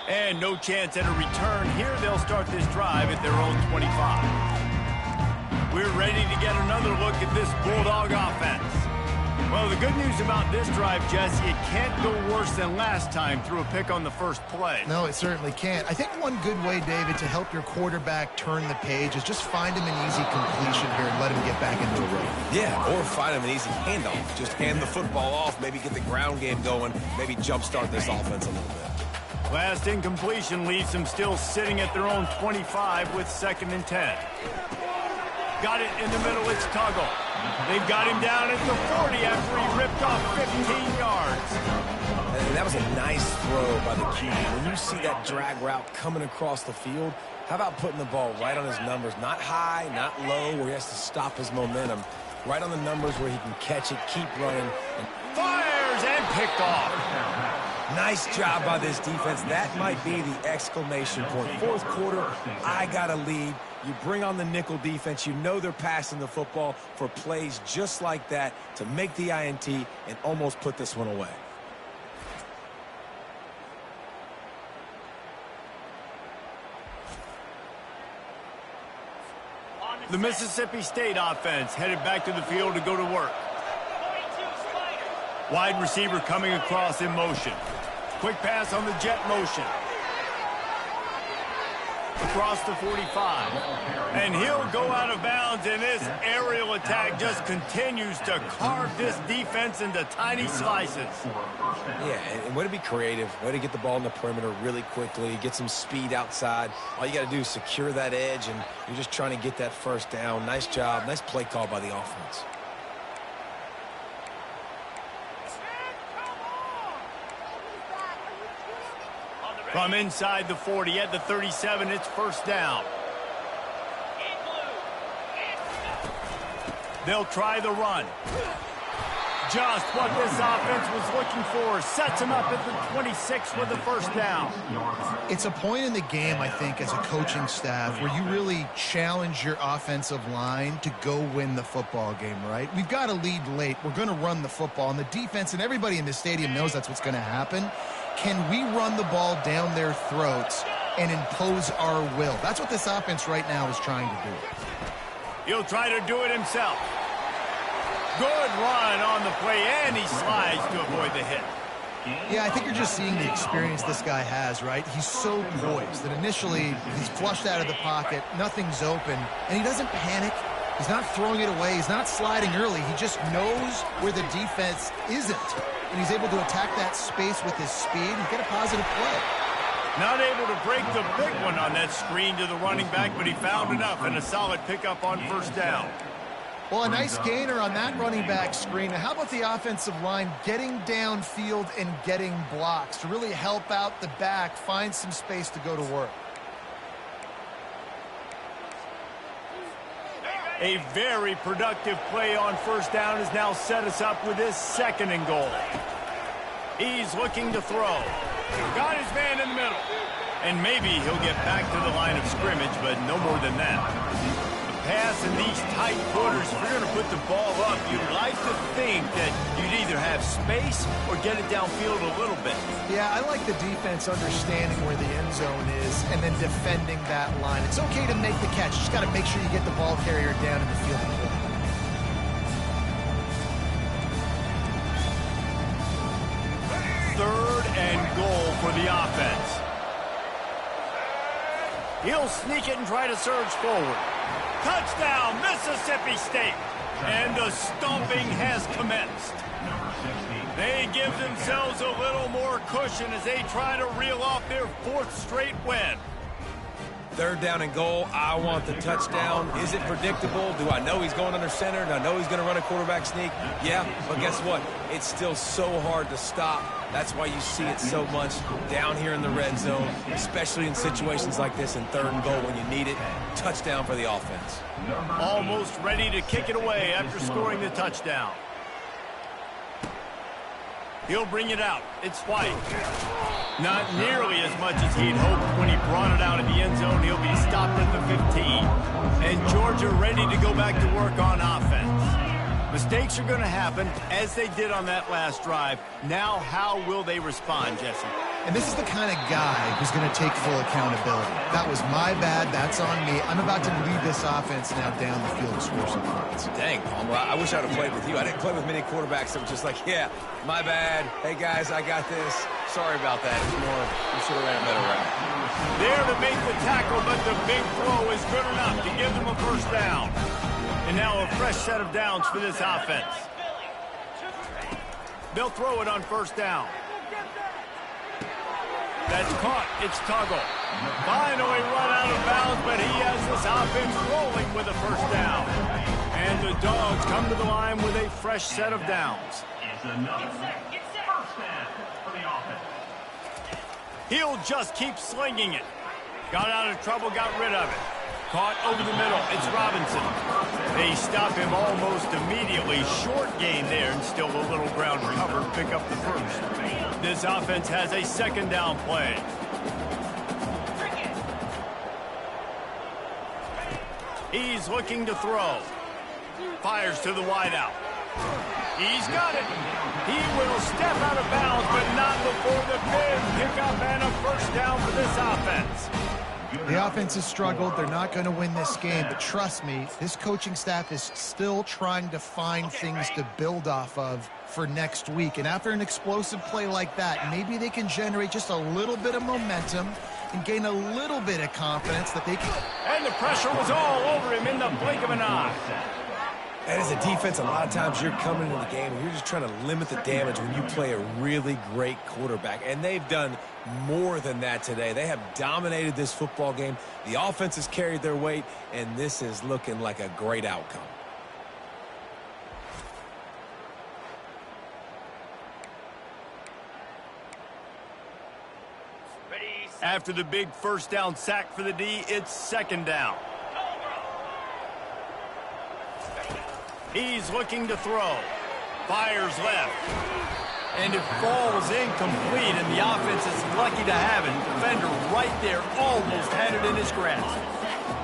And no chance at a return here. They'll start this drive at their own 25. We're ready to get another look at this Bulldog offense. Well, the good news about this drive, Jesse, it can't go worse than last time through a pick on the first play. No, it certainly can't. I think one good way, David, to help your quarterback turn the page is just find him an easy completion here and let him get back into a rhythm. Yeah, or find him an easy handoff. Just hand the football off, maybe get the ground game going, maybe jumpstart this offense a little bit. Last incompletion leaves them still sitting at their own 25 with 2nd and 10. Got it in the middle, it's Tuggle. They've got him down at the 40 after he ripped off 15 yards. And that was a nice throw by the QB. When you see that drag route coming across the field, how about putting the ball right on his numbers? Not high, not low, where he has to stop his momentum. right on the numbers where he can catch it, keep running. Fires and picked off. Nice job by this defense. That might be the exclamation point. Fourth quarter, I got a lead. You bring on the nickel defense. You know they're passing the football for plays just like that to make the INT and almost put this one away. The Mississippi State offense headed back to the field to go to work. Wide receiver coming across in motion. Quick pass on the jet motion. Across the 45. And he'll go out of bounds, and this aerial attack just continues to carve this defense into tiny slices. Yeah, and way to be creative. Way to get the ball in the perimeter really quickly, get some speed outside. All you got to do is secure that edge, and you're just trying to get that first down. Nice job. Nice play call by the offense. From inside the 40 at the 37, it's first down. They'll try the run. Just what this offense was looking for. Sets him up at the 26 with the first down. It's a point in the game, I think, as a coaching staff where you really challenge your offensive line to go win the football game, right? We've got to lead late. We're going to run the football, and the defense and everybody in the stadium knows that's what's going to happen. Can we run the ball down their throats and impose our will? That's what this offense right now is trying to do. He'll try to do it himself. Good run on the play, and he slides to avoid the hit. Yeah, I think you're just seeing the experience this guy has, right? He's so poised that initially he's flushed out of the pocket, nothing's open, and he doesn't panic. He's not throwing it away. He's not sliding early. He just knows where the defense isn't, and he's able to attack that space with his speed and get a positive play. Not able to break the big one on that screen to the running back, but he found enough and a solid pickup on first down. Well, a nice gainer on that running back screen. Now, how about the offensive line getting downfield and getting blocks to really help out the back, find some space to go to work? A very productive play on first down has now set us up with this second and goal. He's looking to throw. Got his man in the middle. And maybe he'll get back to the line of scrimmage, but no more than that. A pass in these tight quarters, if you're going to put the ball up, you'd like to think that you'd either have space or get it downfield a little bit. Yeah, I like the defense understanding where the end zone is and then defending that line. It's okay to make the catch. Just got to make sure you get the ball carrier down in the field of play. Third and goal for the offense. He'll sneak it and try to surge forward. Touchdown, Mississippi State. And the stomping has commenced. They give themselves a little more cushion as they try to reel off their fourth straight win. Third down and goal. I want the touchdown. Is it predictable? Do I know he's going under center? Do I know he's going to run a quarterback sneak? Yeah, but guess what? It's still so hard to stop. That's why you see it so much down here in the red zone, especially in situations like this in third and goal when you need it. Touchdown for the offense. Almost ready to kick it away after scoring the touchdown. He'll bring it out. It's White. Not nearly as much as he'd hoped when he brought it out of the end zone. He'll be stopped at the 15. And Georgia ready to go back to work on offense. Mistakes are going to happen, as they did on that last drive. Now, how will they respond, Jesse? And this is the kind of guy who's going to take full accountability. That was my bad. That's on me. I'm about to lead this offense now down the field to score some points. Dang, Palmer, I wish I would have played with you. I didn't play with many quarterbacks that were just like, yeah, my bad. Hey, guys, I got this. Sorry about that. It's more, we should have ran a better route. There to make the tackle, but the big throw is good enough to give them a first down. And now a fresh set of downs for this offense. They'll throw it on first down. That's caught. It's Tuggle. Finally run out of bounds, but he has this offense rolling with a first down. And the Dogs come to the line with a fresh set of downs. He'll just keep slinging it. Got out of trouble, got rid of it. Caught over the middle. It's Robinson. They stop him almost immediately. Short gain there and still a little ground cover. Pick up the first. This offense has a second down play. He's looking to throw. Fires to the wideout. He's got it. He will step out of bounds, but not before the big pickup and a first down for this offense. The offense has struggled. They're not going to win this game, but trust me, this coaching staff is still trying to find things to build off of for next week. And after an explosive play like that, maybe they can generate just a little bit of momentum and gain a little bit of confidence that they can. And the pressure was all over him in the blink of an eye. And as a defense, a lot of times you're coming into the game and you're just trying to limit the damage when you play a really great quarterback. And they've done more than that today. They have dominated this football game. The offense has carried their weight, and this is looking like a great outcome. After the big first down sack for the D, it's second down. He's looking to throw. Fires left. And it falls incomplete, and the offense is lucky to have it. Defender right there almost had it in his grasp.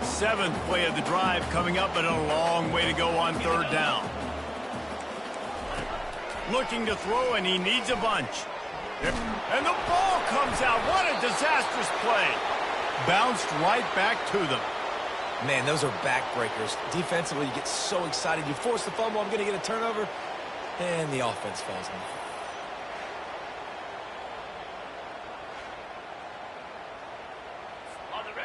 Seventh play of the drive coming up, but a long way to go on third down. Looking to throw, and he needs a bunch. And the ball comes out. What a disastrous play. Bounced right back to them. Man, those are backbreakers. Defensively, you get so excited. You force the fumble, I'm going to get a turnover, and the offense falls in.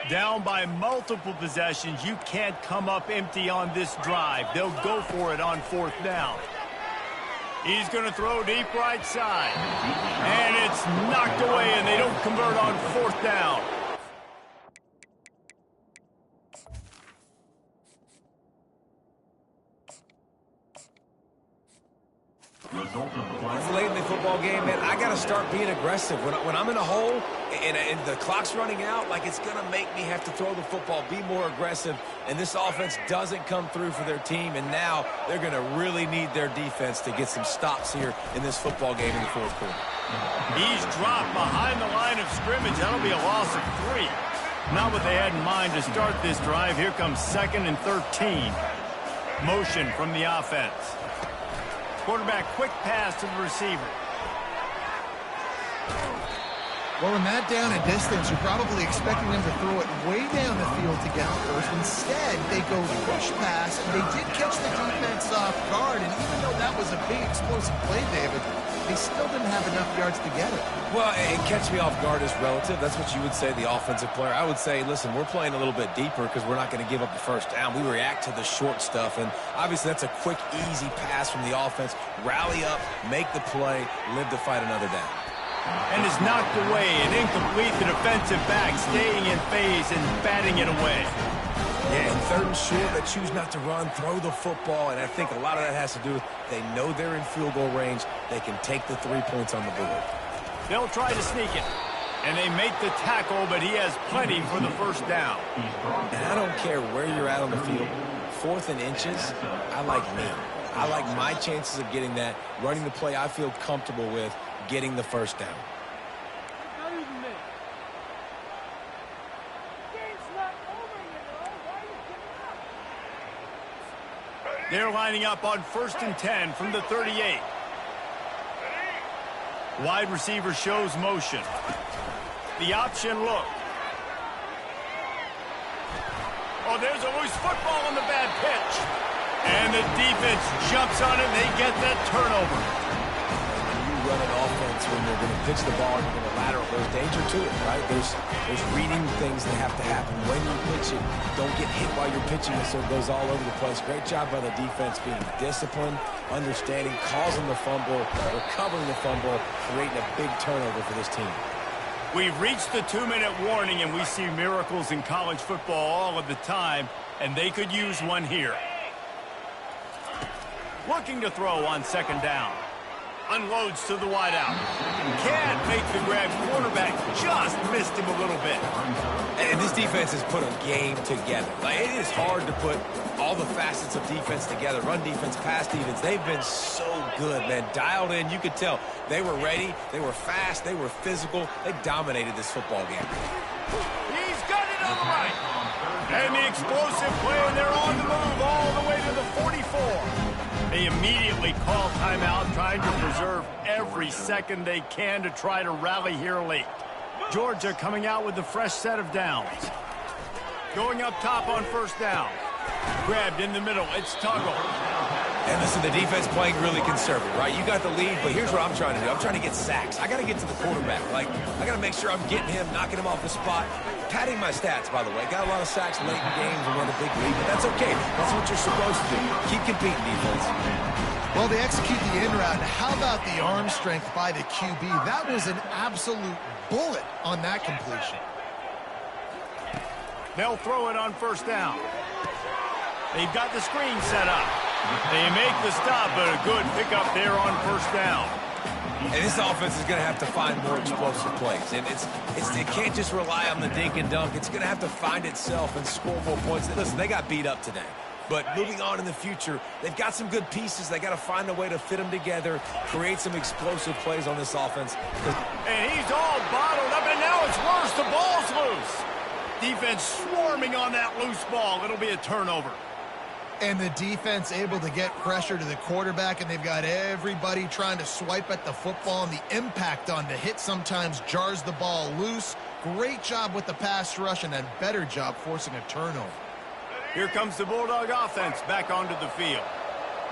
Down by multiple possessions. You can't come up empty on this drive. They'll go for it on fourth down. He's going to throw deep right side. And it's knocked away, and they don't convert on fourth down. It's late in the football game, man. I got to start being aggressive. When I'm in a hole and the clock's running out, like, it's going to make me have to throw the football, be more aggressive. And this offense doesn't come through for their team, and now they're going to really need their defense to get some stops here in this football game in the fourth quarter. He's dropped behind the line of scrimmage. That'll be a loss of 3. Not what they had in mind to start this drive. Here comes 2nd and 13. Motion from the offense. Quarterback quick pass to the receiver. Well, in that down and distance, you're probably expecting them to throw it way down the field to get first. Instead, they go push pass, and they did catch the defense off guard. And even though that was a big explosive play, David, they still didn't have enough yards to get it. Well, and catch me off guard is relative. That's what you would say, the offensive player. I would say, listen, we're playing a little bit deeper because we're not going to give up the first down. We react to the short stuff, and obviously that's a quick, easy pass from the offense. Rally up, make the play, live to fight another down. And is knocked away and incomplete. The defensive back staying in phase and batting it away. Yeah, and third and short, they choose not to run, throw the football, and I think a lot of that has to do with they know they're in field goal range. They can take the 3 points on the board. They'll try to sneak it. And they make the tackle, but he has plenty for the first down. And I don't care where you're at on the field. 4th and inches, I like me. I like my chances of getting that, running the play I feel comfortable with, getting the first down. They're lining up on 1st and 10 from the 38. Wide receiver shows motion. The option look. Oh, there's a loose football on the bad pitch. And the defense jumps on it, and they get that turnover. Run an offense when you're going to pitch the ball and you're going to lateral. There's danger to it, right? There's reading things that have to happen. When you pitch it, don't get hit while you're pitching it so it goes all over the place. Great job by the defense being disciplined, understanding, causing the fumble, recovering the fumble, creating a big turnover for this team. We've reached the 2-minute warning, and we see miracles in college football all of the time, and they could use one here. Looking to throw on 2nd down. Unloads to the wideout. Can't make the grab. Quarterback just missed him a little bit. And this defense has put a game together. Like, it is hard to put all the facets of defense together. Run defense, pass defense. They've been so good, man. Dialed in. You could tell they were ready. They were fast. They were physical. They dominated this football game. He's got it on the right. And the explosive play, and they're on the move all the way to the 44. They immediately call timeout, trying to preserve every second they can to try to rally here late. Georgia coming out with a fresh set of downs. Going up top on first down. Grabbed in the middle. It's Tuggle. And listen, the defense playing really conservative, right? You got the lead, but here's what I'm trying to do. I'm trying to get sacks. I got to get to the quarterback. Like, I got to make sure I'm getting him, knocking him off the spot. Padding my stats, by the way. Got a lot of sacks late in games and won a big lead, but that's okay. That's what you're supposed to do. Keep competing, defense. Well, they execute the in route. How about the arm strength by the QB? That was an absolute bullet on that completion. They'll throw it on first down. They've got the screen set up. They make the stop, but a good pickup there on first down. And this offense is going to have to find more explosive plays. And it can't just rely on the dink and dunk. It's going to have to find itself and score more points. Listen, they got beat up today. But moving on in the future, they've got some good pieces. They got to find a way to fit them together, create some explosive plays on this offense. And he's all bottled up, and now it's worse. The ball's loose. Defense swarming on that loose ball. It'll be a turnover. And the defense able to get pressure to the quarterback, and they've got everybody trying to swipe at the football, and the impact on the hit sometimes jars the ball loose. Great job with the pass rush, and a better job forcing a turnover. Here comes the Bulldog offense back onto the field.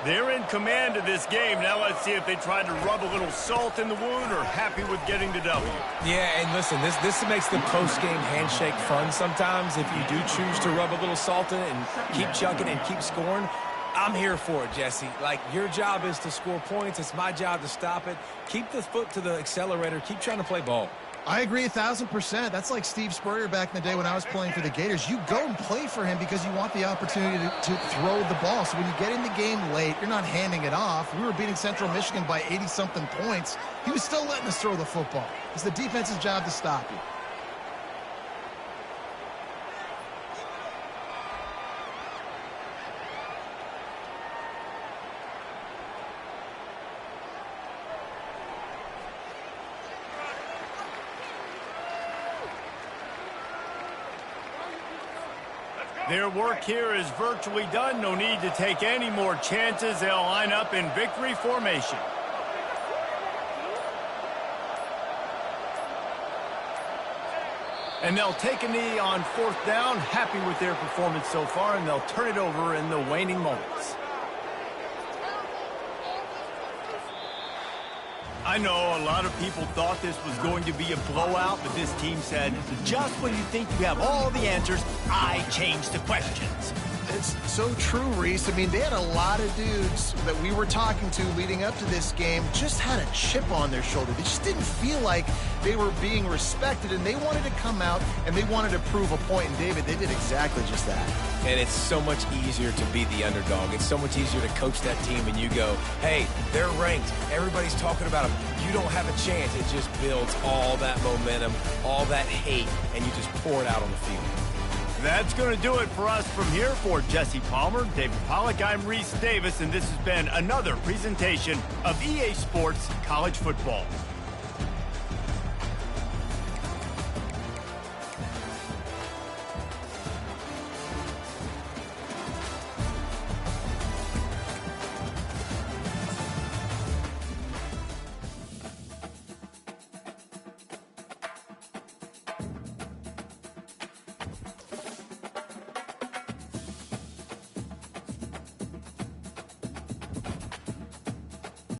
They're in command of this game. Now let's see if they try to rub a little salt in the wound or happy with getting the W. Yeah, and listen, this makes the post-game handshake fun sometimes. If you do choose to rub a little salt in it and keep chucking and keep scoring, I'm here for it, Jesse. Like, your job is to score points. It's my job to stop it. Keep the foot to the accelerator. Keep trying to play ball. I agree 1,000%. That's like Steve Spurrier back in the day when I was playing for the Gators. You go and play for him because you want the opportunity to throw the ball. So when you get in the game late, you're not handing it off. We were beating Central Michigan by 80-something points. He was still letting us throw the football. It's the defense's job to stop you. Their work here is virtually done. No need to take any more chances. They'll line up in victory formation. And they'll take a knee on fourth down. Happy with their performance so far, and they'll turn it over in the waning moments. I know a lot of people thought this was going to be a blowout, but this team said, just when you think you have all the answers, I change the questions. It's so true, Reese. I mean, they had a lot of dudes that we were talking to leading up to this game just had a chip on their shoulder. They just didn't feel like they were being respected, and they wanted to come out and they wanted to prove a point. And, David, they did exactly just that. And it's so much easier to be the underdog. It's so much easier to coach that team and you go, hey, they're ranked. Everybody's talking about them. You don't have a chance. It just builds all that momentum, all that hate, and you just pour it out on the field. That's going to do it for us from here. For Jesse Palmer, David Pollack, I'm Reese Davis, and this has been another presentation of EA Sports College Football.